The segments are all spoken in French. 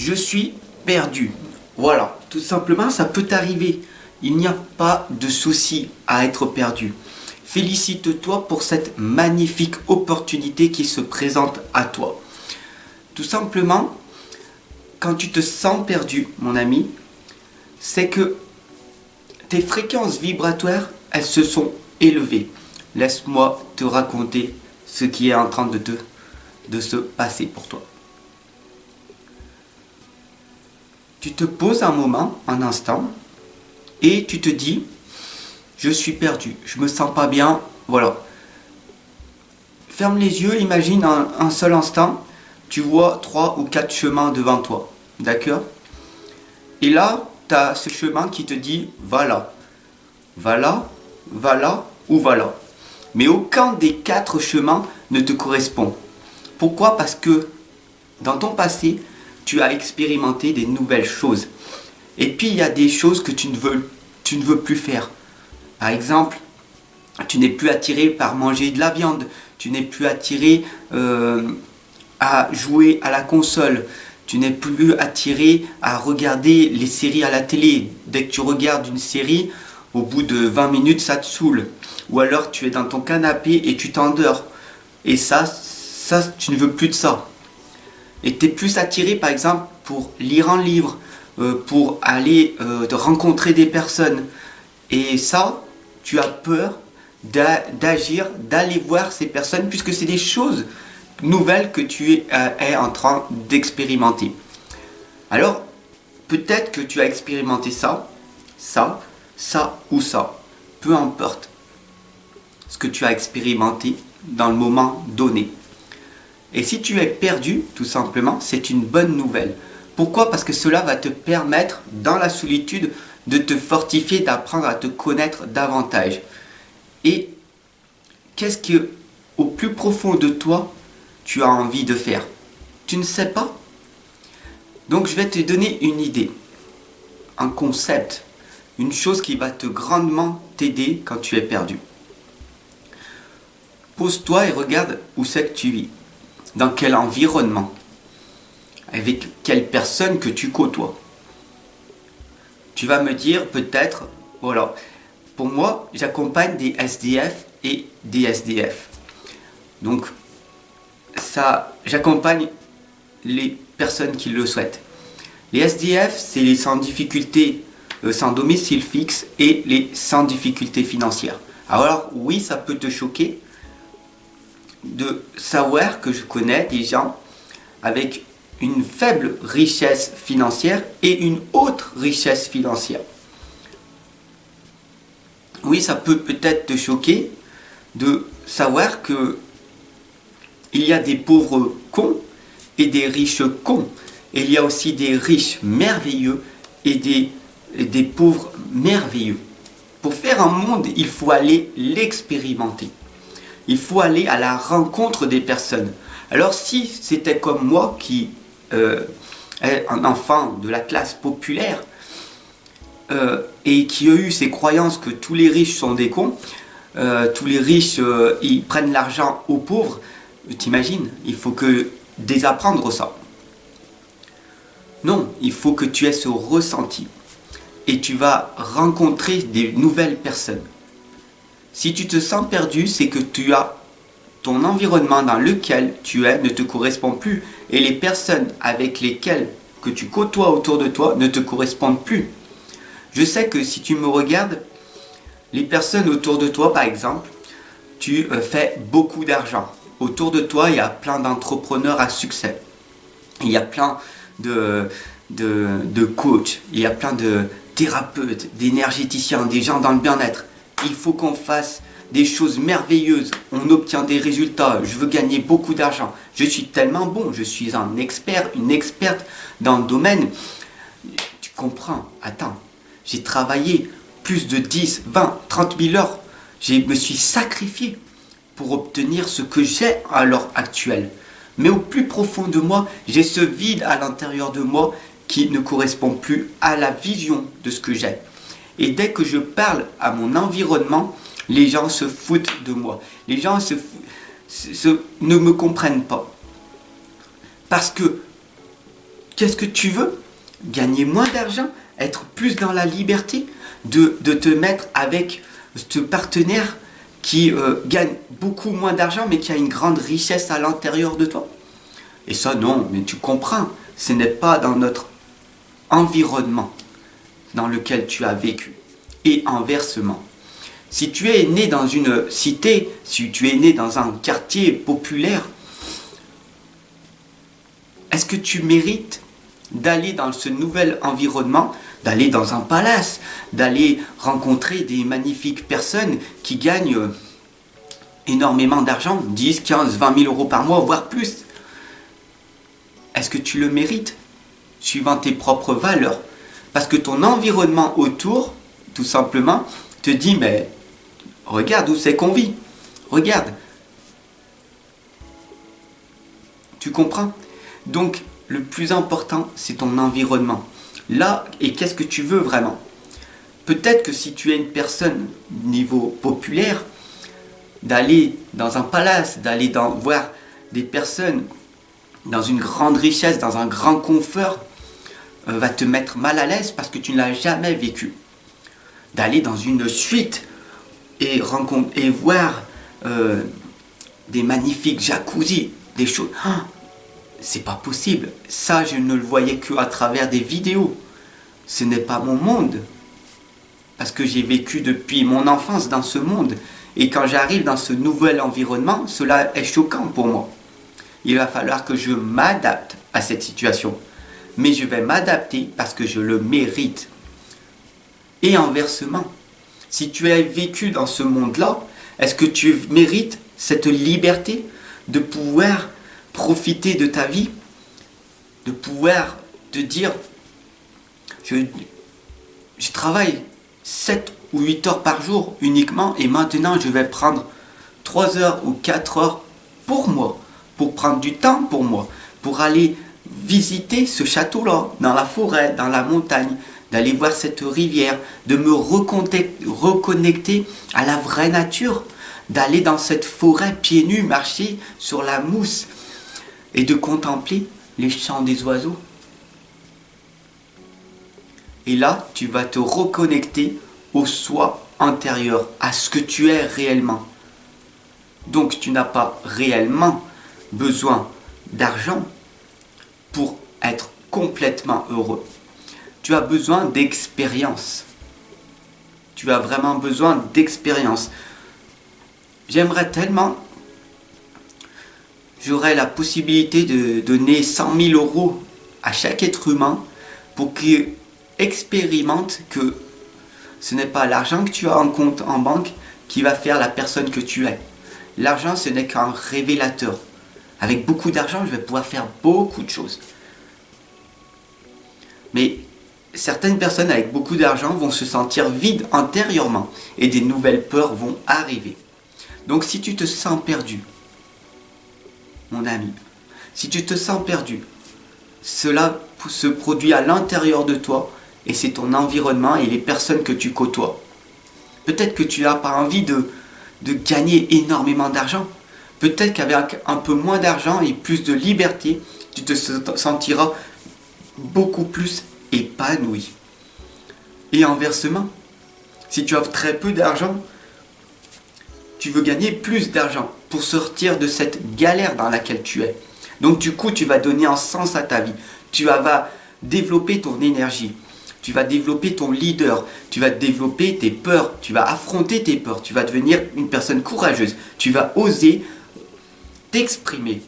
Je suis perdu. Voilà, tout simplement, ça peut t'arriver. Il n'y a pas de souci à être perdu. Félicite-toi pour cette magnifique opportunité qui se présente à toi. Tout simplement, quand tu te sens perdu, mon ami, c'est que tes fréquences vibratoires, elles se sont élevées. Laisse-moi te raconter ce qui est en train de se passer pour toi. Tu te poses un moment, un instant, et tu te dis, je suis perdu, je me sens pas bien, voilà. Ferme les yeux, imagine un seul instant, tu vois 3 ou 4 chemins devant toi, d'accord? Et là, tu as ce chemin qui te dit, va là, va là, va là ou va là. Mais aucun des 4 chemins ne te correspond. Pourquoi? Parce que dans ton passé, tu as expérimenté des nouvelles choses. Et puis il y a des choses que tu ne veux plus faire. Par exemple, tu n'es plus attiré par manger de la viande, tu n'es plus attiré à jouer à la console, tu n'es plus attiré à regarder les séries à la télé. Dès que tu regardes une série, au bout de 20 minutes, ça te saoule. Ou alors tu es dans ton canapé et tu t'endors. Et ça, tu ne veux plus de ça. Et tu es plus attiré par exemple pour lire un livre, pour aller rencontrer des personnes. Et ça, tu as peur d'agir, d'aller voir ces personnes, puisque c'est des choses nouvelles que tu es en train d'expérimenter. Alors, peut-être que tu as expérimenté ça ou ça. Peu importe ce que tu as expérimenté dans le moment donné. Et si tu es perdu, tout simplement, c'est une bonne nouvelle. Pourquoi? Parce que cela va te permettre, dans la solitude, de te fortifier, d'apprendre à te connaître davantage. Et qu'est-ce que, au plus profond de toi, tu as envie de faire? Tu ne sais pas? Donc je vais te donner une idée, un concept, une chose qui va te grandement t'aider quand tu es perdu. Pose-toi et regarde où c'est que tu vis. Dans quel environnement? Avec quelle personne que tu côtoies? Tu vas me dire peut-être, voilà, pour moi, j'accompagne des SDF et des SDF. Donc, ça, j'accompagne les personnes qui le souhaitent. Les SDF, c'est les sans difficulté, sans domicile fixe et les sans difficulté financière. Alors, oui, ça peut te choquer de savoir que je connais des gens avec une faible richesse financière et une haute richesse financière. Oui, ça peut peut-être te choquer de savoir que il y a des pauvres cons et des riches cons. Et il y a aussi des riches merveilleux et des pauvres merveilleux. Pour faire un monde, il faut aller l'expérimenter. Il faut aller à la rencontre des personnes. Alors si c'était comme moi qui est un enfant de la classe populaire et qui a eu ces croyances que tous les riches sont des cons, tous les riches ils prennent l'argent aux pauvres, t'imagines, il faut que désapprendre ça. Non, il faut que tu aies ce ressenti et tu vas rencontrer des nouvelles personnes. Si tu te sens perdu, c'est que ton environnement dans lequel tu es ne te correspond plus et les personnes avec lesquelles que tu côtoies autour de toi ne te correspondent plus. Je sais que si tu me regardes, les personnes autour de toi, par exemple, tu fais beaucoup d'argent. Autour de toi, il y a plein d'entrepreneurs à succès. Il y a plein de coachs, il y a plein de thérapeutes, d'énergéticiens, des gens dans le bien-être. Il faut qu'on fasse des choses merveilleuses, on obtient des résultats, je veux gagner beaucoup d'argent, je suis tellement bon, je suis un expert, une experte dans le domaine. Tu comprends? Attends, j'ai travaillé plus de 10, 20, 30 000 heures, je me suis sacrifié pour obtenir ce que j'ai à l'heure actuelle. Mais au plus profond de moi, j'ai ce vide à l'intérieur de moi qui ne correspond plus à la vision de ce que j'ai. Et dès que je parle à mon environnement, les gens se foutent de moi. Les gens ne me comprennent pas. Parce que Qu'est-ce que tu veux? Gagner moins d'argent? Être plus dans la liberté? De te mettre avec ce partenaire qui gagne beaucoup moins d'argent mais qui a une grande richesse à l'intérieur de toi? Et ça, non, mais tu comprends, ce n'est pas dans notre environnement dans lequel tu as vécu. Et inversement, si tu es né dans une cité, si tu es né dans un quartier populaire, est-ce que tu mérites d'aller dans ce nouvel environnement, d'aller dans un palace, d'aller rencontrer des magnifiques personnes qui gagnent énormément d'argent, 10, 15, 20 000 euros par mois, voire plus? Est-ce que tu le mérites, suivant tes propres valeurs? Parce que ton environnement autour, tout simplement, te dit, mais regarde où c'est qu'on vit. Regarde. Tu comprends? Donc, le plus important, c'est ton environnement. Là, et qu'est-ce que tu veux vraiment? Peut-être que si tu es une personne niveau populaire, d'aller dans un palace, d'aller voir des personnes dans une grande richesse, dans un grand confort, va te mettre mal à l'aise parce que tu ne l'as jamais vécu. D'aller dans une suite et voir des magnifiques jacuzzi, des choses... c'est pas possible. Ça, je ne le voyais qu'à travers des vidéos. Ce n'est pas mon monde. Parce que j'ai vécu depuis mon enfance dans ce monde. Et quand j'arrive dans ce nouvel environnement, cela est choquant pour moi. Il va falloir que je m'adapte à cette situation. Mais je vais m'adapter parce que je le mérite. Et inversement, si tu as vécu dans ce monde-là, est-ce que tu mérites cette liberté de pouvoir profiter de ta vie, de pouvoir te dire, je travaille 7 ou 8 heures par jour uniquement et maintenant je vais prendre 3 heures ou 4 heures pour moi, pour prendre du temps pour moi, pour aller visiter ce château-là, dans la forêt, dans la montagne, d'aller voir cette rivière, de me reconnecter à la vraie nature, d'aller dans cette forêt pieds nus, marcher sur la mousse et de contempler les chants des oiseaux. Et là, tu vas te reconnecter au soi intérieur, à ce que tu es réellement. Donc, tu n'as pas réellement besoin d'argent pour être complètement heureux. Tu as besoin d'expérience. Tu as vraiment besoin d'expérience. J'aimerais tellement, j'aurais la possibilité de donner 100 000 euros à chaque être humain pour qu'il expérimente que ce n'est pas l'argent que tu as en compte en banque qui va faire la personne que tu es. L'argent, ce n'est qu'un révélateur. Avec beaucoup d'argent, je vais pouvoir faire beaucoup de choses. Mais certaines personnes avec beaucoup d'argent vont se sentir vides intérieurement et des nouvelles peurs vont arriver. Donc si tu te sens perdu, mon ami, si tu te sens perdu, cela se produit à l'intérieur de toi et c'est ton environnement et les personnes que tu côtoies. Peut-être que tu n'as pas envie de gagner énormément d'argent. Peut-être qu'avec un peu moins d'argent et plus de liberté, tu te sentiras beaucoup plus épanoui. Et inversement, si tu as très peu d'argent, tu veux gagner plus d'argent pour sortir de cette galère dans laquelle tu es. Donc du coup, tu vas donner un sens à ta vie. Tu vas développer ton énergie. Tu vas développer ton leader. Tu vas développer tes peurs. Tu vas affronter tes peurs. Tu vas devenir une personne courageuse. Tu vas oser t'exprimer.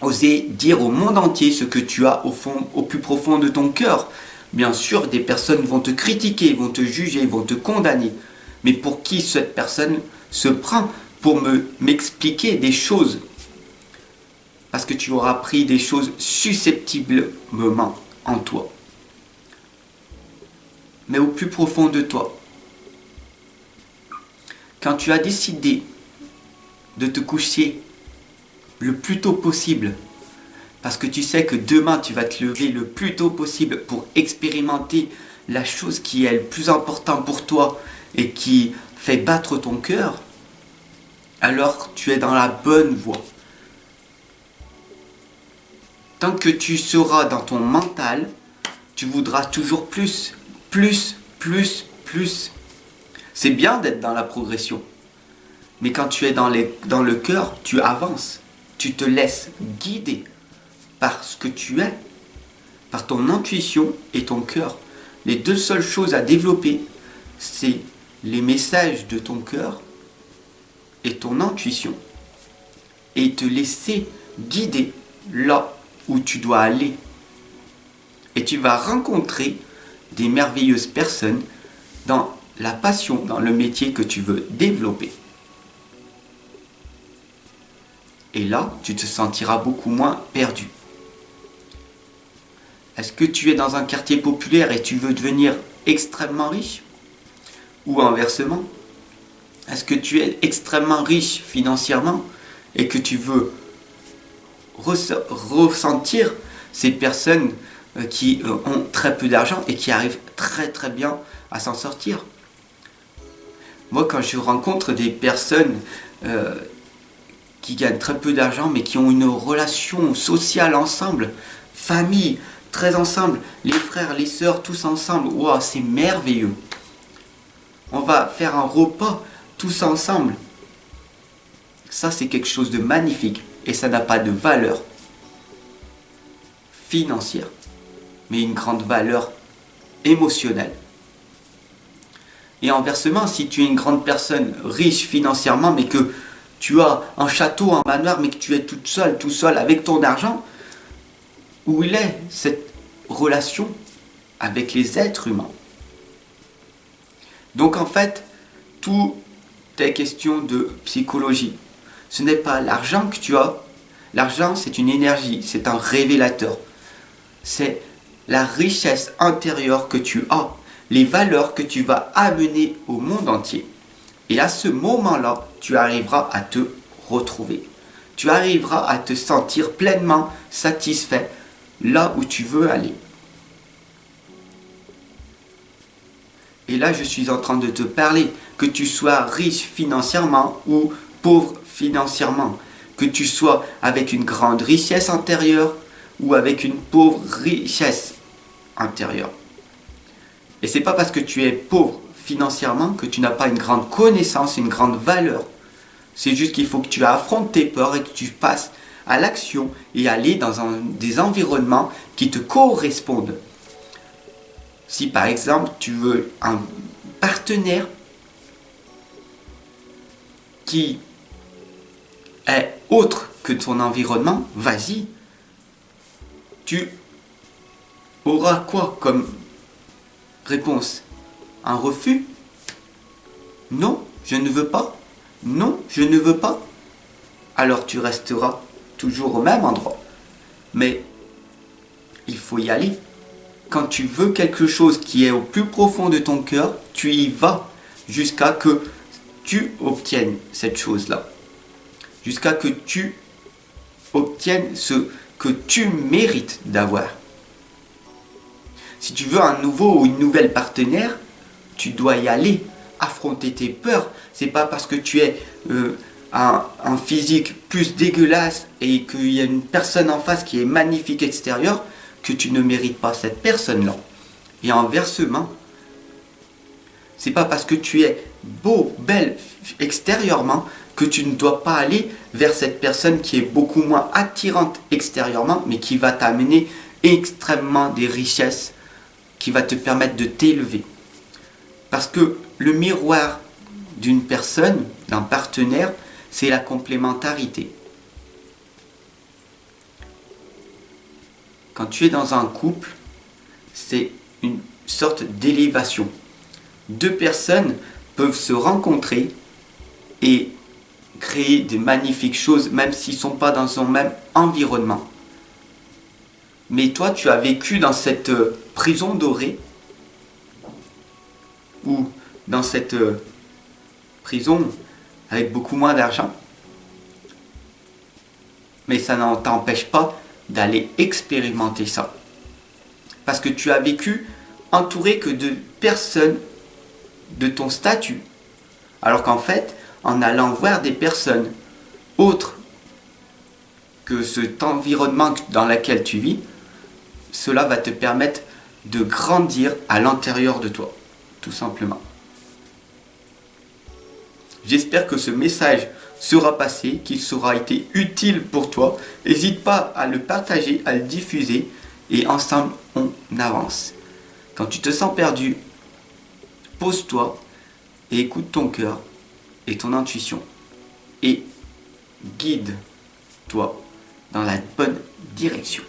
Oser dire au monde entier ce que tu as au plus profond de ton cœur. Bien sûr, des personnes vont te critiquer, vont te juger, vont te condamner. Mais pour qui cette personne se prend pour m'expliquer des choses? Parce que tu auras pris des choses susceptiblement en toi. Mais au plus profond de toi, quand tu as décidé de te coucher le plus tôt possible, parce que tu sais que demain tu vas te lever le plus tôt possible pour expérimenter la chose qui est le plus important pour toi et qui fait battre ton cœur, alors tu es dans la bonne voie. Tant que tu seras dans ton mental, tu voudras toujours plus, plus, plus, plus. C'est bien d'être dans la progression. Mais quand tu es dans le cœur, tu avances. Tu te laisses guider par ce que tu es, par ton intuition et ton cœur. Les deux seules choses à développer, c'est les messages de ton cœur et ton intuition. Et te laisser guider là où tu dois aller. Et tu vas rencontrer des merveilleuses personnes dans la passion, dans le métier que tu veux développer. Et là, tu te sentiras beaucoup moins perdu. Est-ce que tu es dans un quartier populaire et tu veux devenir extrêmement riche? Ou inversement? Est-ce que tu es extrêmement riche financièrement et que tu veux ressentir ces personnes qui ont très peu d'argent et qui arrivent très très bien à s'en sortir? Moi, quand je rencontre des personnes qui gagnent très peu d'argent mais qui ont une relation sociale ensemble, famille, très ensemble, les frères, les sœurs, tous ensemble, wow, c'est merveilleux. On va faire un repas tous ensemble. Ça, c'est quelque chose de magnifique et ça n'a pas de valeur financière, mais une grande valeur émotionnelle. Et inversement, si tu es une grande personne riche financièrement, mais que tu as un château, un manoir, mais que tu es toute seule, tout seul avec ton argent, où il est cette relation avec les êtres humains? Donc en fait, tout est question de psychologie. Ce n'est pas l'argent que tu as. L'argent, c'est une énergie, c'est un révélateur. C'est la richesse intérieure que tu as, les valeurs que tu vas amener au monde entier. Et à ce moment-là, tu arriveras à te retrouver. Tu arriveras à te sentir pleinement satisfait là où tu veux aller. Et là, je suis en train de te parler, que tu sois riche financièrement ou pauvre financièrement, que tu sois avec une grande richesse intérieure ou avec une pauvre richesse intérieure. Et c'est pas parce que tu es pauvre financièrement que tu n'as pas une grande connaissance, une grande valeur. C'est juste qu'il faut que tu affrontes tes peurs et que tu passes à l'action et aller dans des environnements qui te correspondent. Si par exemple tu veux un partenaire qui est autre que ton environnement, vas-y. Tu auras quoi comme réponse? Un refus? Non, je ne veux pas. Non, je ne veux pas. Alors tu resteras toujours au même endroit. Mais il faut y aller. Quand tu veux quelque chose qui est au plus profond de ton cœur, tu y vas jusqu'à que tu obtiennes cette chose-là. Jusqu'à que tu obtiennes ce que tu mérites d'avoir. Si tu veux un nouveau ou une nouvelle partenaire, tu dois y aller, affronter tes peurs. C'est pas parce que tu es un physique plus dégueulasse et qu'il y a une personne en face qui est magnifique extérieure que tu ne mérites pas cette personne-là. Et inversement, c'est pas parce que tu es beau, belle extérieurement que tu ne dois pas aller vers cette personne qui est beaucoup moins attirante extérieurement, mais qui va t'amener extrêmement des richesses, qui va te permettre de t'élever. Parce que le miroir d'une personne, d'un partenaire, c'est la complémentarité. Quand tu es dans un couple, c'est une sorte d'élévation. Deux personnes peuvent se rencontrer et créer des magnifiques choses, même s'ils ne sont pas dans son même environnement. Mais toi, tu as vécu dans cette prison dorée, ou dans cette prison avec beaucoup moins d'argent. Mais ça ne t'empêche pas d'aller expérimenter ça. Parce que tu as vécu entouré que de personnes de ton statut. Alors qu'en fait, en allant voir des personnes autres que cet environnement dans lequel tu vis, cela va te permettre de grandir à l'intérieur de toi, tout simplement. J'espère que ce message sera passé, qu'il sera été utile pour toi. N'hésite pas à le partager, à le diffuser et ensemble on avance. Quand tu te sens perdu, pose-toi et écoute ton cœur et ton intuition et guide-toi dans la bonne direction.